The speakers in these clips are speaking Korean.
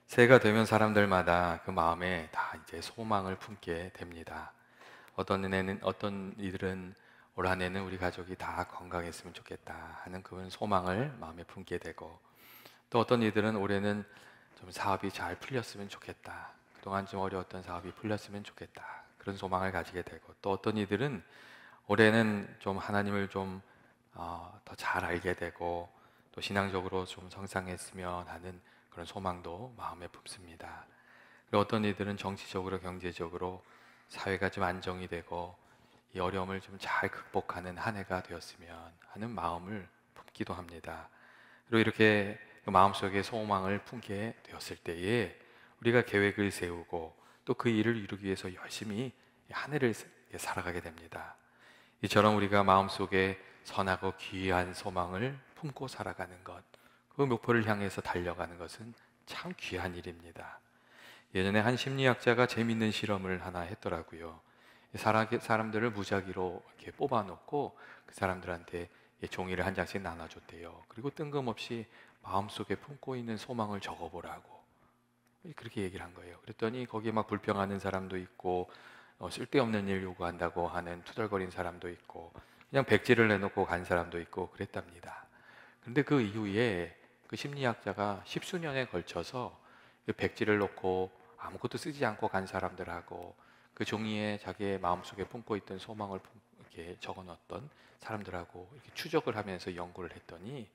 새해가 되면 사람들마다 그 마음에 다 이제 소망을 품게 됩니다. 어떤 이들은 올 한 해는 우리 가족이 다 건강했으면 좋겠다 하는 그런 소망을 마음에 품게 되고, 또 어떤 이들은 올해는 좀 사업이 잘 풀렸으면 좋겠다. 그동안 좀 어려웠던 사업이 풀렸으면 좋겠다. 그런 소망을 가지게 되고, 또 어떤 이들은 올해는 좀 하나님을 좀 더 잘 알게 되고, 또 신앙적으로 좀 성장했으면 하는 그런 소망도 마음에 품습니다. 그리고 어떤 이들은 정치적으로, 경제적으로 사회가 좀 안정이 되고 이 어려움을 좀 잘 극복하는 한 해가 되었으면 하는 마음을 품기도 합니다. 그리고 이렇게 그 마음속에 소망을 품게 되었을 때에 우리가 계획을 세우고 또 그 일을 이루기 위해서 열심히 한 해를 살아가게 됩니다. 이처럼 우리가 마음속에 선하고 귀한 소망을 품고 살아가는 것, 그 목표를 향해서 달려가는 것은 참 귀한 일입니다. 예전에 한 심리학자가 재밌는 실험을 하나 했더라고요. 사람들을 무작위로 이렇게 뽑아놓고 그 사람들한테 종이를 한 장씩 나눠줬대요. 그리고 뜬금없이 마음속에 품고 있는 소망을 적어보라고 그렇게 얘기를 한 거예요. 그랬더니 거기에 막 불평하는 사람도 있고, 쓸데없는 일 요구한다고 하는 투덜거린 사람도 있고, 그냥 백지를 내놓고 간 사람도 있고 그랬답니다. 그런데 그 이후에 그 심리학자가 십수년에 걸쳐서 그 백지를 놓고 아무것도 쓰지 않고 간 사람들하고 그 종이에 자기의 마음속에 품고 있던 소망을 이렇게 적어 넣었던 사람들하고 이렇게 추적을 하면서 연구를 했더니,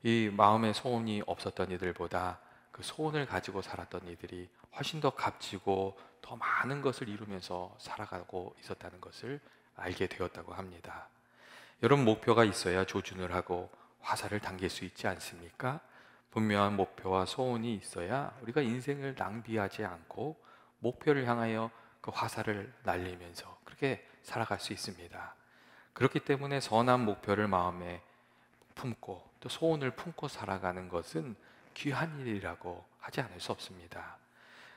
이 마음에 소원이 없었던 이들보다 그 소원을 가지고 살았던 이들이 훨씬 더 값지고 더 많은 것을 이루면서 살아가고 있었다는 것을 알게 되었다고 합니다. 여러분, 목표가 있어야 조준을 하고 화살을 당길 수 있지 않습니까? 분명한 목표와 소원이 있어야 우리가 인생을 낭비하지 않고 목표를 향하여 그 화살을 날리면서 그렇게 살아갈 수 있습니다. 그렇기 때문에 선한 목표를 마음에 품고 또 소원을 품고 살아가는 것은 귀한 일이라고 하지 않을 수 없습니다.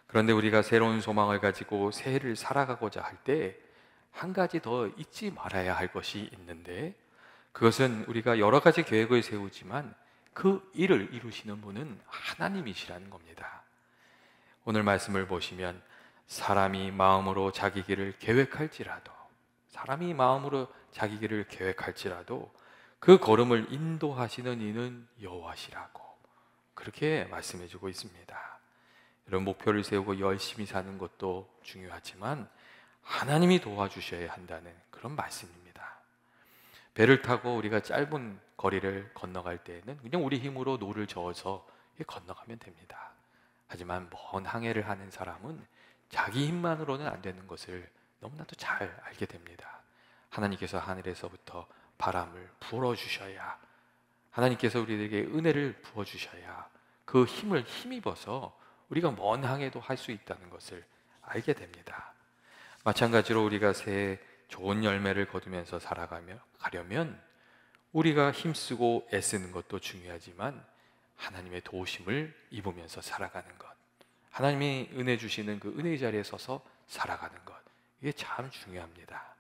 그런데 우리가 새로운 소망을 가지고 새해를 살아가고자 할 때 한 가지 더 잊지 말아야 할 것이 있는데, 그것은 우리가 여러 가지 계획을 세우지만 그 일을 이루시는 분은 하나님이시라는 겁니다. 오늘 말씀을 보시면 사람이 마음으로 자기 길을 계획할지라도 사람이 마음으로 자기 길을 계획할지라도 그 걸음을 인도하시는 이는 여호와시라고 그렇게 말씀해 주고 있습니다. 이런 목표를 세우고 열심히 사는 것도 중요하지만 하나님이 도와주셔야 한다는 그런 말씀입니다. 배를 타고 우리가 짧은 거리를 건너갈 때에는 그냥 우리 힘으로 노를 저어서 건너가면 됩니다. 하지만 먼 항해를 하는 사람은 자기 힘만으로는 안 되는 것을 너무나도 잘 알게 됩니다. 하나님께서 하늘에서부터 바람을 불어주셔야, 하나님께서 우리에게 은혜를 부어주셔야 그 힘을 힘입어서 우리가 먼 항해도 할 수 있다는 것을 알게 됩니다. 마찬가지로 우리가 새해 좋은 열매를 거두면서 가려면 우리가 힘쓰고 애쓰는 것도 중요하지만 하나님의 도우심을 입으면서 살아가는 것, 하나님이 은혜 주시는 그 은혜의 자리에 서서 살아가는 것, 이게 참 중요합니다.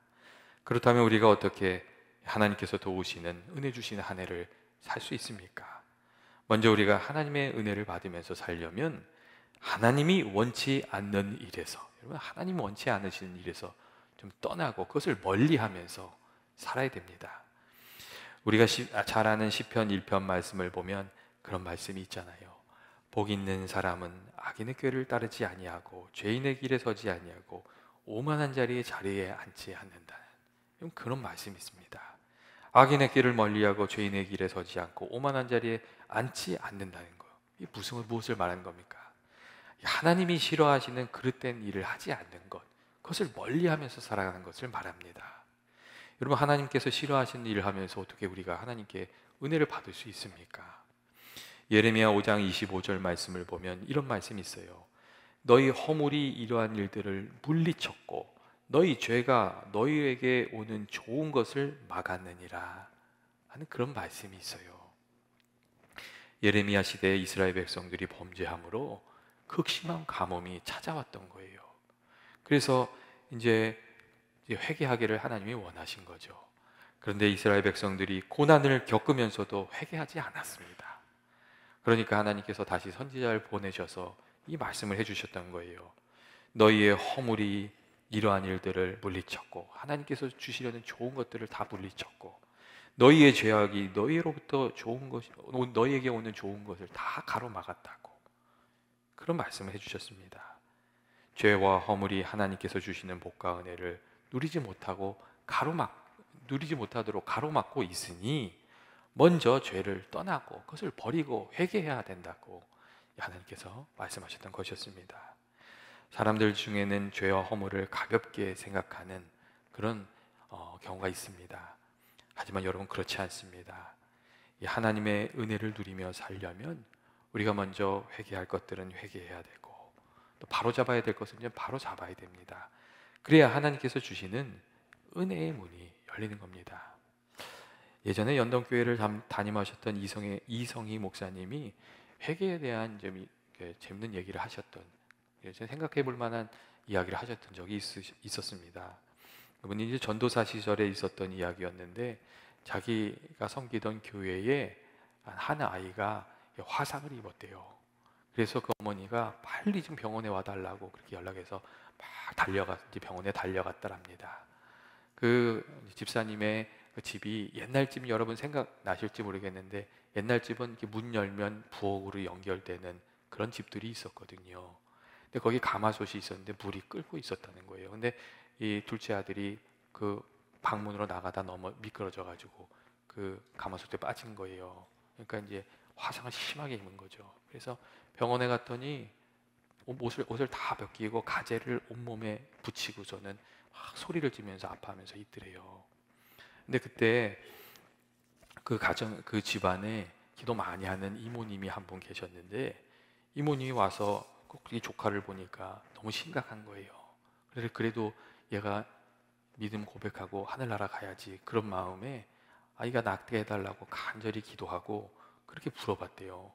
그렇다면 우리가 어떻게 하나님께서 도우시는 은혜 주시는 한 해를 살 수 있습니까? 먼저 우리가 하나님의 은혜를 받으면서 살려면 하나님이 원치 않는 일에서, 여러분, 하나님 원치 않으시는 일에서 좀 떠나고 그것을 멀리하면서 살아야 됩니다. 우리가 잘 아는 시편 1편 말씀을 보면 그런 말씀이 있잖아요. 복 있는 사람은 악인의 꾀를 따르지 아니하고 죄인의 길에 서지 아니하고 오만한 자리에 앉지 않는다는 그런 말씀이 있습니다. 악인의 길을 멀리하고 죄인의 길에 서지 않고 오만한 자리에 앉지 않는다는 거예요. 이 무엇을 말하는 겁니까? 하나님이 싫어하시는 그릇된 일을 하지 않는 것, 그것을 멀리하면서 살아가는 것을 말합니다. 여러분, 하나님께서 싫어하시는 일을 하면서 어떻게 우리가 하나님께 은혜를 받을 수 있습니까? 예레미야 5장 25절 말씀을 보면 이런 말씀이 있어요. 너희 허물이 이러한 일들을 물리쳤고 너희 죄가 너희에게 오는 좋은 것을 막았느니라 하는 그런 말씀이 있어요. 예레미야 시대에 이스라엘 백성들이 범죄함으로 극심한 가뭄이 찾아왔던 거예요. 그래서 이제 회개하기를 하나님이 원하신 거죠. 그런데 이스라엘 백성들이 고난을 겪으면서도 회개하지 않았습니다. 그러니까 하나님께서 다시 선지자를 보내셔서 이 말씀을 해주셨던 거예요. 너희의 허물이 이러한 일들을 물리쳤고, 하나님께서 주시려는 좋은 것들을 다 물리쳤고, 너희의 죄악이 너희로부터 좋은 것이, 너희에게 오는 좋은 것을 다 가로막았다고, 그런 말씀을 해주셨습니다. 죄와 허물이 하나님께서 주시는 복과 은혜를 누리지 못하도록 가로막고 있으니 먼저 죄를 떠나고 그것을 버리고 회개해야 된다고 하나님께서 말씀하셨던 것이었습니다. 사람들 중에는 죄와 허물을 가볍게 생각하는 그런 경우가 있습니다. 하지만 여러분, 그렇지 않습니다. 이 하나님의 은혜를 누리며 살려면 우리가 먼저 회개할 것들은 회개해야 되고, 또 바로잡아야 될 것은 바로잡아야 됩니다. 그래야 하나님께서 주시는 은혜의 문이 열리는 겁니다. 예전에 연동교회를 담임하셨던 이성희 목사님이 회개에 대한 재밌는 얘기를 하셨던, 생각해 볼 만한 이야기를 하셨던 적이 있었습니다. 그분이 이제 전도사 시절에 있었던 이야기였는데, 자기가 섬기던 교회에 한 아이가 화상을 입었대요. 그래서 그 어머니가 빨리 좀 병원에 와달라고 그렇게 연락해서 막 병원에 달려갔다랍니다. 그 집사님의 그 집이 옛날 집, 여러분 생각나실지 모르겠는데, 옛날 집은 이렇게 문 열면 부엌으로 연결되는 그런 집들이 있었거든요. 근데 거기 가마솥이 있었는데 물이 끓고 있었다는 거예요. 근데 이 둘째 아들이 그 방문으로 나가다 미끄러져 가지고 그 가마솥에 빠진 거예요. 그러니까 이제 화상을 심하게 입은 거죠. 그래서 병원에 갔더니 옷을 다 벗기고 가재를 온몸에 붙이고서는 막 소리를 지면서 아파하면서 있더래요. 근데 그때 그 집안에 기도 많이 하는 이모님이 한 분 계셨는데, 이모님이 와서 꼭 이 조카를 보니까 너무 심각한 거예요. 그래도 얘가 믿음 고백하고 하늘나라 가야지, 그런 마음에 아이가 낫게 해달라고 간절히 기도하고 그렇게 물어봤대요.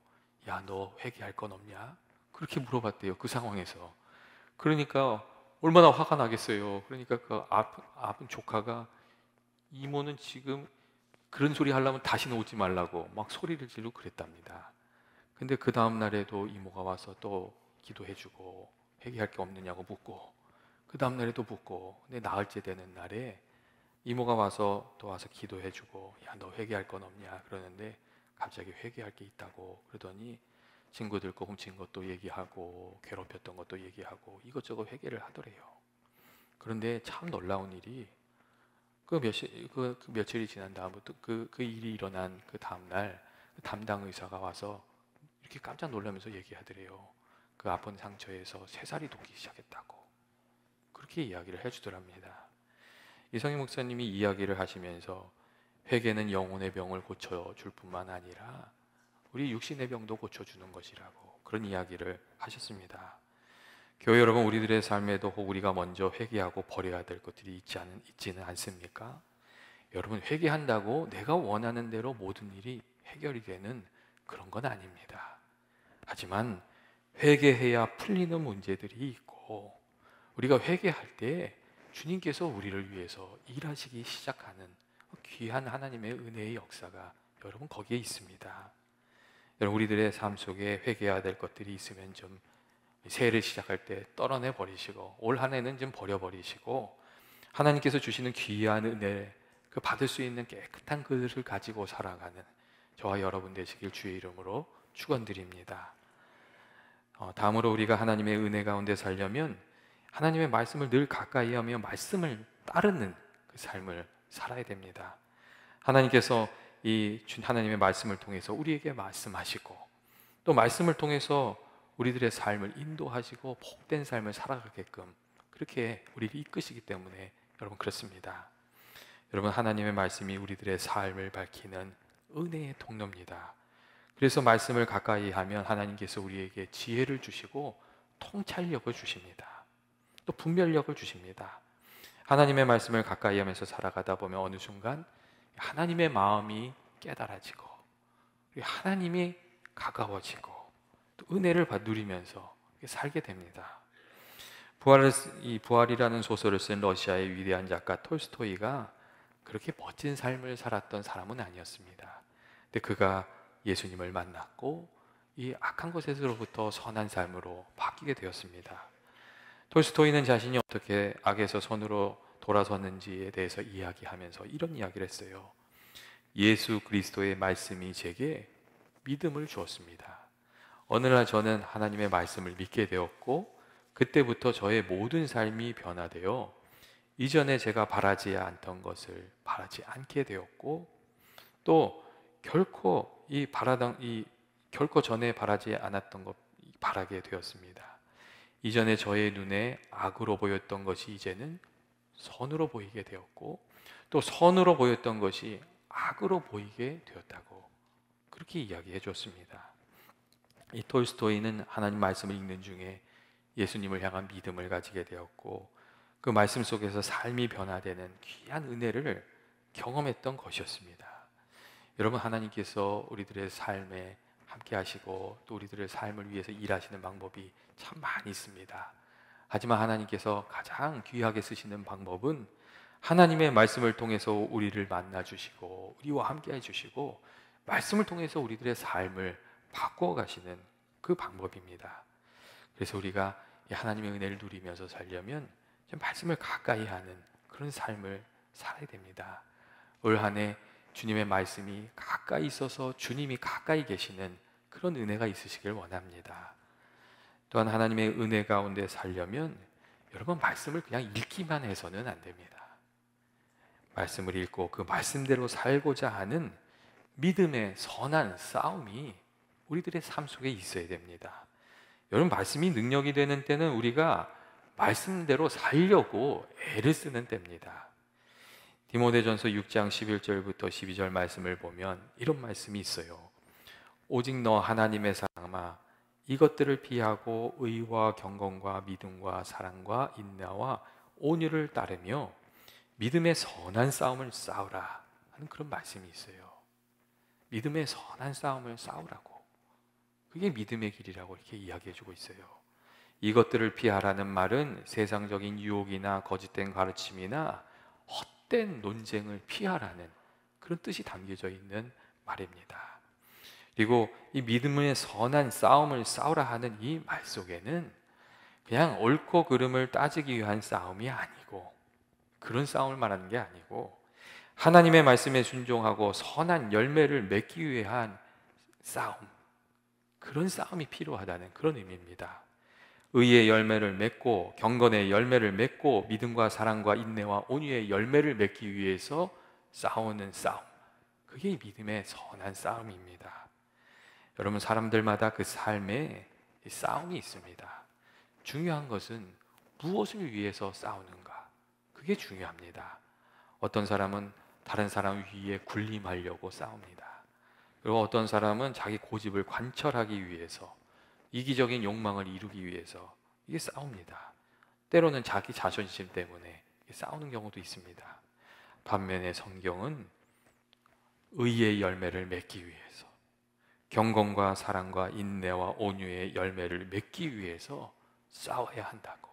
야, 너 회개할 건 없냐? 그렇게 물어봤대요, 그 상황에서. 그러니까 얼마나 화가 나겠어요. 그러니까 그 아픈 조카가, 이모는 지금 그런 소리 하려면 다시는 오지 말라고 막 소리를 지르고 그랬답니다. 근데 그 다음 날에도 이모가 와서 또 기도해주고 회개할 게 없느냐고 묻고, 그 다음 날에도 묻고, 근데 나흘째 되는 날에 이모가 또 와서 기도해주고, 야, 너 회개할 건 없냐 그러는데, 갑자기 회개할 게 있다고 그러더니 친구들 거 훔친 것도 얘기하고 괴롭혔던 것도 얘기하고 이것저것 회개를 하더래요. 그런데 참 놀라운 일이, 그 며칠이 지난 다음부터 그 일이 일어난 그 다음날 담당 의사가 와서 이렇게 깜짝 놀라면서 얘기하더래요. 그 아픈 상처에서 새살이 돋기 시작했다고 그렇게 이야기를 해주더랍니다. 이성희 목사님이 이야기를 하시면서 회개는 영혼의 병을 고쳐줄 뿐만 아니라 우리 육신의 병도 고쳐주는 것이라고 그런 이야기를 하셨습니다. 교회 여러분, 우리들의 삶에도 우리가 먼저 회개하고 버려야 될 것들이 있지는 않습니까? 여러분, 회개한다고 내가 원하는 대로 모든 일이 해결이 되는 그런 건 아닙니다. 하지만 회개해야 풀리는 문제들이 있고, 우리가 회개할 때 주님께서 우리를 위해서 일하시기 시작하는 귀한 하나님의 은혜의 역사가 여러분 거기에 있습니다. 여러분, 우리들의 삶 속에 회개해야 될 것들이 있으면 좀 새해를 시작할 때 떨어내 버리시고, 올 한 해는 좀 버려버리시고, 하나님께서 주시는 귀한 은혜, 그 받을 수 있는 깨끗한 그릇을 가지고 살아가는 저와 여러분 되시길 주의 이름으로 축원드립니다. 다음으로 우리가 하나님의 은혜 가운데 살려면 하나님의 말씀을 늘 가까이 하며 말씀을 따르는 그 삶을 살아야 됩니다. 하나님께서 하나님의 말씀을 통해서 우리에게 말씀하시고, 또 말씀을 통해서 우리들의 삶을 인도하시고 복된 삶을 살아가게끔 그렇게 우리를 이끄시기 때문에 여러분, 그렇습니다. 여러분, 하나님의 말씀이 우리들의 삶을 밝히는 은혜의 통로입니다. 그래서 말씀을 가까이 하면 하나님께서 우리에게 지혜를 주시고 통찰력을 주십니다. 또 분별력을 주십니다. 하나님의 말씀을 가까이 하면서 살아가다 보면 어느 순간 하나님의 마음이 깨달아지고, 하나님이 가까워지고, 또 은혜를 누리면서 살게 됩니다. 부활이라는 소설을 쓴 러시아의 위대한 작가 톨스토이가 그렇게 멋진 삶을 살았던 사람은 아니었습니다. 근데 그가 예수님을 만났고 이 악한 것에서부터 선한 삶으로 바뀌게 되었습니다. 톨스토이는 자신이 어떻게 악에서 선으로 돌아섰는지에 대해서 이야기하면서 이런 이야기를 했어요. 예수 그리스도의 말씀이 제게 믿음을 주었습니다. 어느 날 저는 하나님의 말씀을 믿게 되었고, 그때부터 저의 모든 삶이 변화되어 이전에 제가 바라지 않던 것을 바라지 않게 되었고, 또 결코 전에 바라지 않았던 것 바라게 되었습니다. 이전에 저의 눈에 악으로 보였던 것이 이제는 선으로 보이게 되었고, 또 선으로 보였던 것이 악으로 보이게 되었다고 그렇게 이야기해 줬습니다. 이 톨스토이는 하나님 말씀을 읽는 중에 예수님을 향한 믿음을 가지게 되었고, 그 말씀 속에서 삶이 변화되는 귀한 은혜를 경험했던 것이었습니다. 여러분, 하나님께서 우리들의 삶에 함께 하시고 또 우리들의 삶을 위해서 일하시는 방법이 참 많이 있습니다. 하지만 하나님께서 가장 귀하게 쓰시는 방법은 하나님의 말씀을 통해서 우리를 만나 주시고 우리와 함께 해 주시고 말씀을 통해서 우리들의 삶을 바꾸어 가시는 그 방법입니다. 그래서 우리가 이 하나님의 은혜를 누리면서 살려면 좀 말씀을 가까이 하는 그런 삶을 살아야 됩니다. 올 한 해 주님의 말씀이 가까이 있어서 주님이 가까이 계시는 그런 은혜가 있으시길 원합니다. 또한 하나님의 은혜 가운데 살려면 여러분, 말씀을 그냥 읽기만 해서는 안 됩니다. 말씀을 읽고 그 말씀대로 살고자 하는 믿음의 선한 싸움이 우리들의 삶 속에 있어야 됩니다. 여러분, 말씀이 능력이 되는 때는 우리가 말씀대로 살려고 애를 쓰는 때입니다. 디모데전서 6장 11절부터 12절 말씀을 보면 이런 말씀이 있어요. 오직 너 하나님의 사랑아, 이것들을 피하고 의와 경건과 믿음과 사랑과 인내와 온유를 따르며 믿음의 선한 싸움을 싸우라 하는 그런 말씀이 있어요. 믿음의 선한 싸움을 싸우라고. 그게 믿음의 길이라고 이렇게 이야기해주고 있어요. 이것들을 피하라는 말은 세상적인 유혹이나 거짓된 가르침이나 헛된 논쟁을 피하라는 그런 뜻이 담겨져 있는 말입니다. 그리고 이 믿음의 선한 싸움을 싸우라 하는 이 말 속에는 그냥 옳고 그름을 따지기 위한 싸움이 아니고, 그런 싸움을 말하는 게 아니고, 하나님의 말씀에 순종하고 선한 열매를 맺기 위한 싸움, 그런 싸움이 필요하다는 그런 의미입니다. 의의 열매를 맺고 경건의 열매를 맺고 믿음과 사랑과 인내와 온유의 열매를 맺기 위해서 싸우는 싸움, 그게 믿음의 선한 싸움입니다. 여러분, 사람들마다 그 삶에 싸움이 있습니다. 중요한 것은 무엇을 위해서 싸우는가, 그게 중요합니다. 어떤 사람은 다른 사람 위에 군림하려고 싸웁니다. 그리고 어떤 사람은 자기 고집을 관철하기 위해서, 이기적인 욕망을 이루기 위해서 이게 싸웁니다. 때로는 자기 자존심 때문에 싸우는 경우도 있습니다. 반면에 성경은 의의 열매를 맺기 위해서, 경건과 사랑과 인내와 온유의 열매를 맺기 위해서 싸워야 한다고,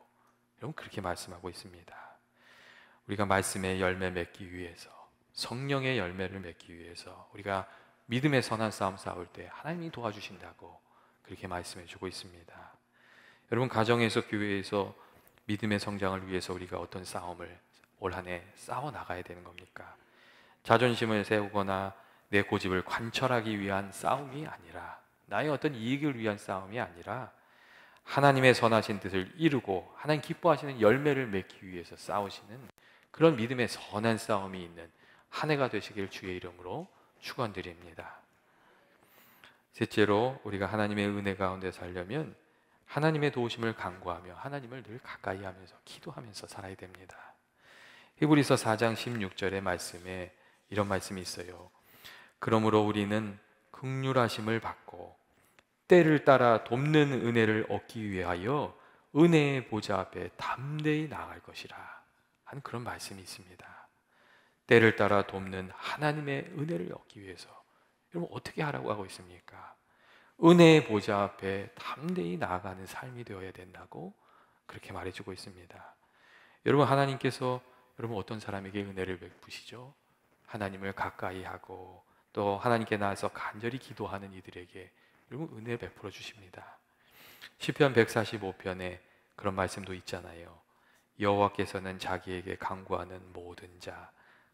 여러분, 그렇게 말씀하고 있습니다. 우리가 말씀의 열매 맺기 위해서, 성령의 열매를 맺기 위해서 우리가 믿음의 선한 싸움 싸울 때 하나님이 도와주신다고 그렇게 말씀해 주고 있습니다. 여러분, 가정에서 교회에서 믿음의 성장을 위해서 우리가 어떤 싸움을 올 한 해 싸워 나가야 되는 겁니까? 자존심을 세우거나 내 고집을 관철하기 위한 싸움이 아니라, 나의 어떤 이익을 위한 싸움이 아니라 하나님의 선하신 뜻을 이루고 하나님 기뻐하시는 열매를 맺기 위해서 싸우시는 그런 믿음의 선한 싸움이 있는 한 해가 되시길 주의 이름으로 축원드립니다. 셋째로, 우리가 하나님의 은혜 가운데 살려면 하나님의 도우심을 간구하며 하나님을 늘 가까이 하면서 기도하면서 살아야 됩니다. 히브리서 4장 16절의 말씀에 이런 말씀이 있어요. 그러므로 우리는 긍휼하심을 받고 때를 따라 돕는 은혜를 얻기 위하여 은혜의 보좌 앞에 담대히 나아갈 것이라 하는 그런 말씀이 있습니다. 때를 따라 돕는 하나님의 은혜를 얻기 위해서 여러분, 어떻게 하라고 하고 있습니까? 은혜의 보좌 앞에 담대히 나아가는 삶이 되어야 된다고 그렇게 말해주고 있습니다. 여러분, 하나님께서 여러분 어떤 사람에게 은혜를 베푸시죠? 하나님을 가까이 하고 또 하나님께 나아서 간절히 기도하는 이들에게 그리고 은혜 베풀어 주십니다. 시편 145편에 그런 말씀도 있잖아요. 여호와께서는 자기에게 간구하는 모든 자,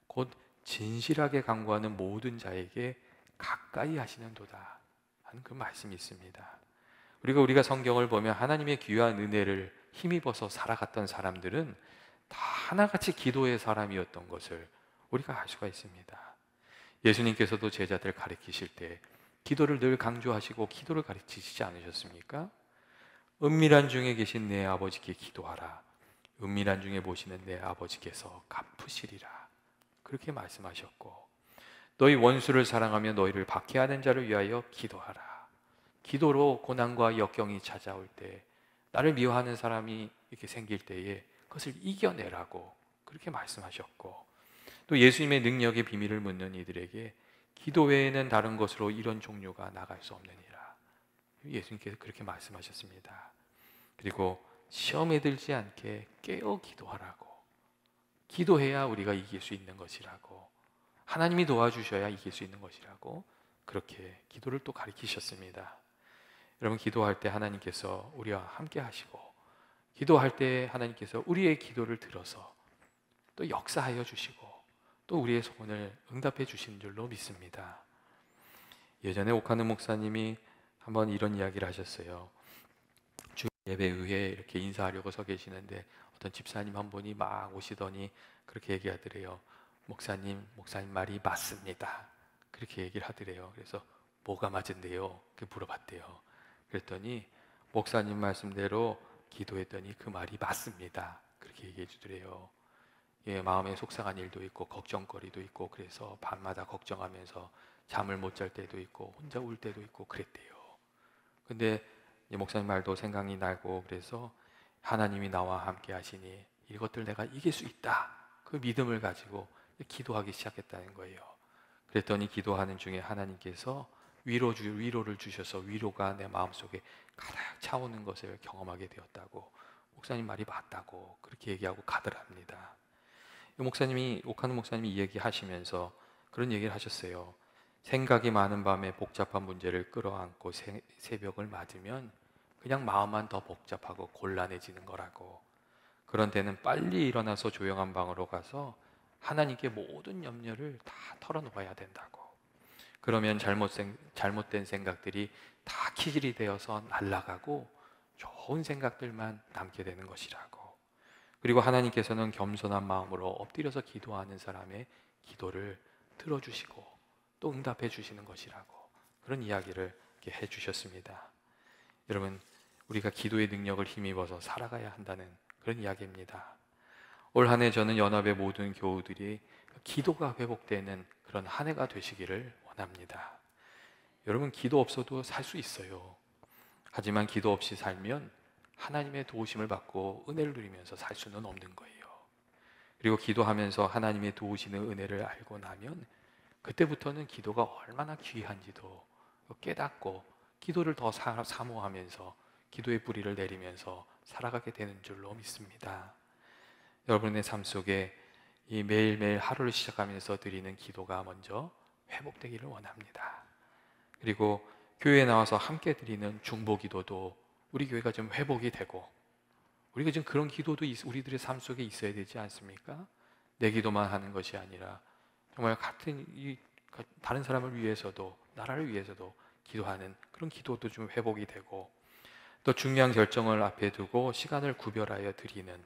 곧 진실하게 간구하는 모든 자에게 가까이 하시는도다 하는 그 말씀이 있습니다. 우리가 성경을 보면 하나님의 귀한 은혜를 힘입어서 살아갔던 사람들은 다 하나같이 기도의 사람이었던 것을 우리가 알 수가 있습니다. 예수님께서도 제자들 가르치실 때 기도를 늘 강조하시고 기도를 가르치시지 않으셨습니까? 은밀한 중에 계신 내 아버지께 기도하라. 은밀한 중에 보시는 내 아버지께서 갚으시리라. 그렇게 말씀하셨고, 너희 원수를 사랑하며 너희를 박해하는 자를 위하여 기도하라. 기도로 고난과 역경이 찾아올 때, 나를 미워하는 사람이 이렇게 생길 때에 그것을 이겨내라고 그렇게 말씀하셨고, 또 예수님의 능력의 비밀을 묻는 이들에게 기도 외에는 다른 것으로 이런 종류가 나갈 수 없느니라. 예수님께서 그렇게 말씀하셨습니다. 그리고 시험에 들지 않게 깨어 기도하라고. 기도해야 우리가 이길 수 있는 것이라고, 하나님이 도와주셔야 이길 수 있는 것이라고 그렇게 기도를 또 가르치셨습니다. 여러분, 기도할 때 하나님께서 우리와 함께 하시고, 기도할 때 하나님께서 우리의 기도를 들어서 또 역사하여 주시고, 또 우리의 소원을 응답해 주신 줄로 믿습니다. 예전에 옥하는 목사님이 한번 이런 이야기를 하셨어요. 주 예배 후에 이렇게 인사하려고 서 계시는데 어떤 집사님 한 분이 막 오시더니 그렇게 얘기하더래요. 목사님 말이 맞습니다. 그렇게 얘기를 하더래요. 그래서 뭐가 맞은데요? 그렇게 물어봤대요. 그랬더니 목사님 말씀대로 기도했더니 그 말이 맞습니다. 그렇게 얘기해 주더래요. 예, 마음에 속상한 일도 있고 걱정거리도 있고, 그래서 밤마다 걱정하면서 잠을 못 잘 때도 있고 혼자 울 때도 있고 그랬대요. 근데 목사님 말도 생각이 나고, 그래서 하나님이 나와 함께 하시니 이것들 내가 이길 수 있다, 그 믿음을 가지고 기도하기 시작했다는 거예요. 그랬더니 기도하는 중에 하나님께서 위로를 주셔서 위로가 내 마음속에 가득 차오는 것을 경험하게 되었다고, 목사님 말이 맞다고 그렇게 얘기하고 가더랍니다. 옥하는 목사님이 이 얘기하시면서 그런 얘기를 하셨어요. 생각이 많은 밤에 복잡한 문제를 끌어안고 새벽을 맞으면 그냥 마음만 더 복잡하고 곤란해지는 거라고. 그런 때는 빨리 일어나서 조용한 방으로 가서 하나님께 모든 염려를 다 털어놓아야 된다고. 그러면 잘못된 생각들이 다 키질이 되어서 날아가고 좋은 생각들만 남게 되는 것이라고. 그리고 하나님께서는 겸손한 마음으로 엎드려서 기도하는 사람의 기도를 들어주시고 또 응답해 주시는 것이라고, 그런 이야기를 이렇게 해주셨습니다. 여러분, 우리가 기도의 능력을 힘입어서 살아가야 한다는 그런 이야기입니다. 올 한 해 저는 연합의 모든 교우들이 기도가 회복되는 그런 한 해가 되시기를 원합니다. 여러분, 기도 없어도 살 수 있어요. 하지만 기도 없이 살면 하나님의 도우심을 받고 은혜를 누리면서 살 수는 없는 거예요. 그리고 기도하면서 하나님의 도우시는 은혜를 알고 나면 그때부터는 기도가 얼마나 귀한지도 깨닫고 기도를 더 사모하면서 기도의 뿌리를 내리면서 살아가게 되는 줄로 믿습니다. 여러분의 삶 속에 이 매일매일 하루를 시작하면서 드리는 기도가 먼저 회복되기를 원합니다. 그리고 교회에 나와서 함께 드리는 중보 기도도 우리 교회가 좀 회복이 되고, 우리가 지금 그런 기도도 우리들의 삶 속에 있어야 되지 않습니까? 내 기도만 하는 것이 아니라 정말 다른 사람을 위해서도 나라를 위해서도 기도하는 그런 기도도 좀 회복이 되고, 또 중요한 결정을 앞에 두고 시간을 구별하여 드리는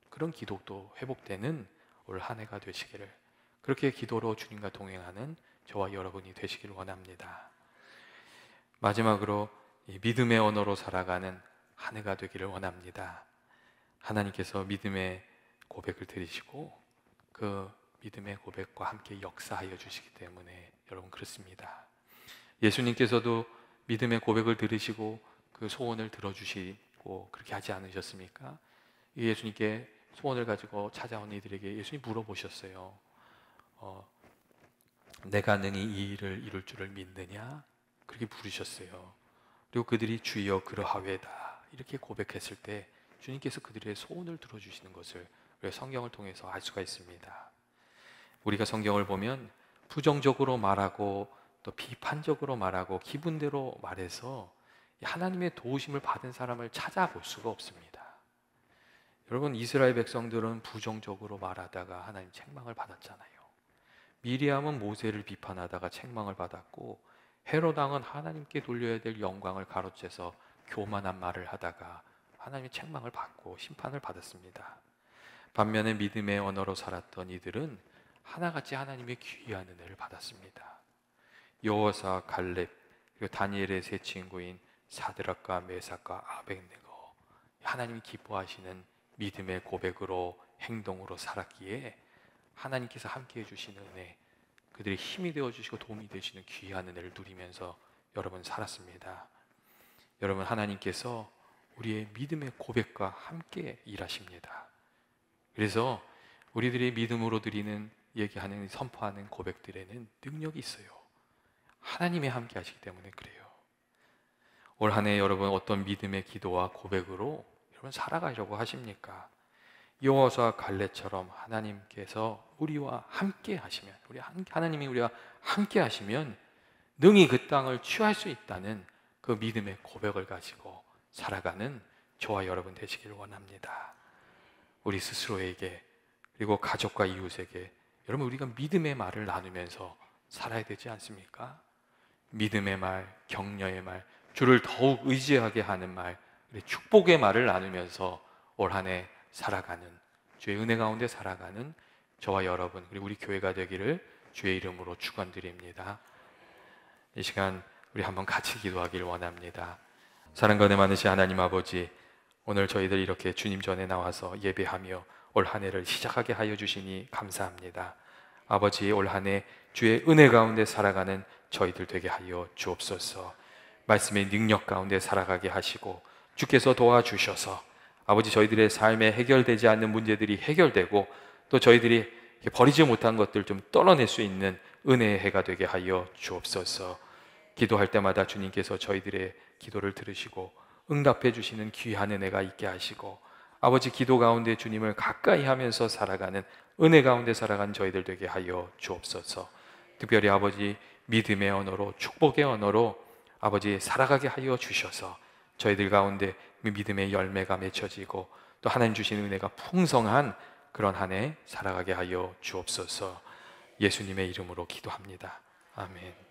그런 기도도 회복되는 올 한 해가 되시기를, 그렇게 기도로 주님과 동행하는 저와 여러분이 되시기를 원합니다. 마지막으로 이 믿음의 언어로 살아가는 한 해가 되기를 원합니다. 하나님께서 믿음의 고백을 드리시고 그 믿음의 고백과 함께 역사하여 주시기 때문에 여러분 그렇습니다. 예수님께서도 믿음의 고백을 들으시고 그 소원을 들어주시고 그렇게 하지 않으셨습니까? 예수님께 소원을 가지고 찾아온 이들에게 예수님이 물어보셨어요. 내가 능히 이 일을 이룰 줄을 믿느냐? 그렇게 부르셨어요. 그리고 그들이 주여 그러하외다 이렇게 고백했을 때 주님께서 그들의 소원을 들어주시는 것을 우리가 성경을 통해서 알 수가 있습니다. 우리가 성경을 보면 부정적으로 말하고 또 비판적으로 말하고 기분대로 말해서 하나님의 도우심을 받은 사람을 찾아볼 수가 없습니다. 여러분, 이스라엘 백성들은 부정적으로 말하다가 하나님 책망을 받았잖아요. 미리암은 모세를 비판하다가 책망을 받았고, 헤롯 왕은 하나님께 돌려야 될 영광을 가로채서 교만한 말을 하다가 하나님의 책망을 받고 심판을 받았습니다. 반면에 믿음의 언어로 살았던 이들은 하나같이 하나님의 귀한 은혜를 받았습니다. 여호사, 갈렙, 그리고 다니엘의 세 친구인 사드락과 메삭과 아벳네고, 하나님이 기뻐하시는 믿음의 고백으로 행동으로 살았기에 하나님께서 함께해 주시는 은혜, 그들의 힘이 되어주시고 도움이 되시는 귀한 은혜를 누리면서 여러분 살았습니다. 여러분, 하나님께서 우리의 믿음의 고백과 함께 일하십니다. 그래서 우리들이 믿음으로 드리는, 얘기하는, 선포하는 고백들에는 능력이 있어요. 하나님이 함께 하시기 때문에 그래요. 올 한 해 여러분 어떤 믿음의 기도와 고백으로 여러분 살아가려고 하십니까? 여호수아 갈렙처럼 하나님께서 우리와 함께 하시면, 하나님이 우리와 함께 하시면 능히 그 땅을 취할 수 있다는 그 믿음의 고백을 가지고 살아가는 저와 여러분 되시길 원합니다. 우리 스스로에게, 그리고 가족과 이웃에게 여러분, 우리가 믿음의 말을 나누면서 살아야 되지 않습니까? 믿음의 말, 격려의 말, 주를 더욱 의지하게 하는 말, 축복의 말을 나누면서 올 한 해 살아가는, 주의 은혜 가운데 살아가는 저와 여러분, 그리고 우리 교회가 되기를 주의 이름으로 축원드립니다. 이 시간 우리 한번 같이 기도하길 원합니다. 사랑과 은혜 많으신 하나님 아버지, 오늘 저희들 이렇게 주님 전에 나와서 예배하며 올 한 해를 시작하게 하여 주시니 감사합니다. 아버지, 올 한 해 주의 은혜 가운데 살아가는 저희들 되게 하여 주옵소서. 말씀의 능력 가운데 살아가게 하시고 주께서 도와주셔서 아버지, 저희들의 삶에 해결되지 않는 문제들이 해결되고 또 저희들이 버리지 못한 것들 좀 떨어낼 수 있는 은혜의 해가 되게 하여 주옵소서. 기도할 때마다 주님께서 저희들의 기도를 들으시고 응답해 주시는 귀한 은혜가 있게 하시고, 아버지, 기도 가운데 주님을 가까이 하면서 살아가는, 은혜 가운데 살아가는 저희들 되게 하여 주옵소서. 특별히 아버지, 믿음의 언어로, 축복의 언어로 아버지 살아가게 하여 주셔서 저희들 가운데 믿음의 열매가 맺혀지고 또 하나님 주신 은혜가 풍성한 그런 한 해 살아가게 하여 주옵소서. 예수님의 이름으로 기도합니다. 아멘.